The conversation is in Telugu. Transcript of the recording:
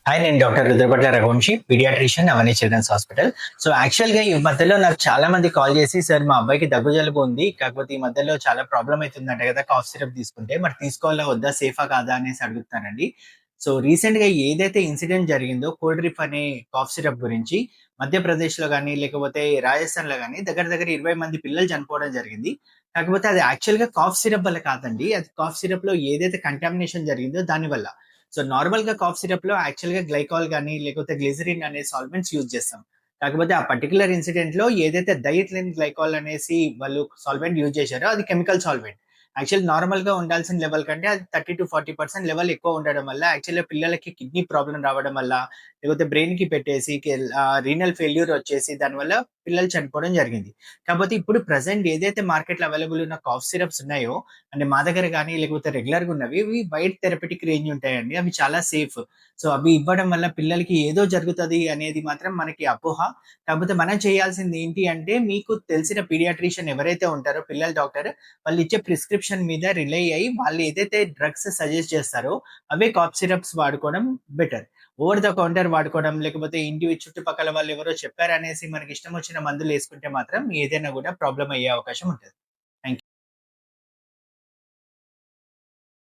హాయ్, నేను డాక్టర్ రుద్రపట్ల రఘువంశి, పీడియాట్రిషియన్, అవని చిల్డ్రన్స్ హాస్పిటల్. సో యాక్చువల్‌గా ఈ మధ్యలో నాకు చాలా మంది కాల్ చేసి, "సార్ మా అబ్బాయికి దగ్గు జలుబు ఉంది. కాకపోతే ఈ మధ్యలో చాలా ప్రాబ్లమ్ అయితుందంట కదా! కాఫ్ సిరప్ తీసుకుంటే. మరి తీసుకోవాలా వద్దా? సేఫా కాదా?" అనేసి అడుగుతున్నారండి. సో రీసెంట్‌గా ఏదైతే ఇన్సిడెంట్ జరిగిందో కోల్డ్ రిఫ్ అనే కాఫ్ సిరప్ గురించి మధ్యప్రదేశ్‌లో గాని, లేకపోతే రాజస్థాన్‌లో గాని దగ్గర దగ్గర 20 మంది పిల్లలు చనిపోవడం జరిగింది. కాకపోతే అది యాక్చువల్‌గా కాఫ్ సిరప్ వల్ల కాదండి. అది కాఫ్ సిరప్‌లో ఏదైతే కంటామినేషన్ జరిగిందో దాని వల్ల. సో నార్మల్‌గా కాఫ్ సిరప్‌లో యాక్చువల్‌గా గ్లైకాల్ గాని, లేకపోతే గ్లిజరిన్ అనే సాల్వెంట్స్ యూజ్ చేస్తాం. కాకపోతే ఆ పర్టిక్యులర్ ఇన్సిడెంట్‌లో ఏదైతే డైఎథిలిన్ గ్లైకాల్ అనేసి వాళ్ళు సాల్వెంట్ యూజ్ చేశారో అది కెమికల్ సాల్వెంట్. యాక్చువల్ నార్మల్‌గా ఉండాల్సిన లెవెల్ కంటే అది 30-40% లెవెల్ ఎక్కువ ఉండడం వల్ల యాక్చువల్‌గా పిల్లలకి కిడ్నీ ప్రాబ్లమ్ రావడం వల్ల, లేకపోతే బ్రెయిన్‌కి పెట్టేసి రీనల్ ఫెయిల్యూర్ వచ్చేసి దానివల్ల పిల్లలు చనిపోవడం జరిగింది. కాకపోతే ఇప్పుడు ప్రెజెంట్ ఏదైతే మార్కెట్‌లో అవైలబుల్ ఉన్న కాఫ్ సిరప్స్ ఉన్నాయో, అంటే మా దగ్గర గాని, లేకపోతే రెగ్యులర్‌గా ఉన్నవి, ఇవి వైడ్ థెరపటిక్ రేంజ్ ఉంటాయండి. అవి చాలా సేఫ్. సో, అవి ఇవ్వడం వల్ల పిల్లలకి ఏదో జరుగుతది అనేది మాత్రం మనకి అపోహ. కాకపోతే మనం చేయాల్సింది ఏంటి అంటే, మీకు తెలిసిన పీడియాట్రిషియన్ ఎవరైతే ఉంటారో పిల్లల డాక్టర్, వాళ్ళు ఇచ్చే ప్రిస్క్రిప్షన్ మీద రిలై అయ్యి, వాళ్ళు ఏదైతే డ్రగ్స్ సజెస్ట్ చేస్తారో, అవే కాఫ్ సిరప్స్ వాడుకోవడం బెటర్. ఓవర్ ద కౌంటర్ వాడుకోవడం, లేకపోతే ఇంటి చుట్టుపక్కల వాళ్ళు ఎవరో చెప్పారనేసి మనకి ఇష్టం వచ్చిన మందులేసుకుంటే మాత్రం ఏదైనా గూడా ప్రాబ్లమ్ అయ్యే అవకాశం ఉంటది.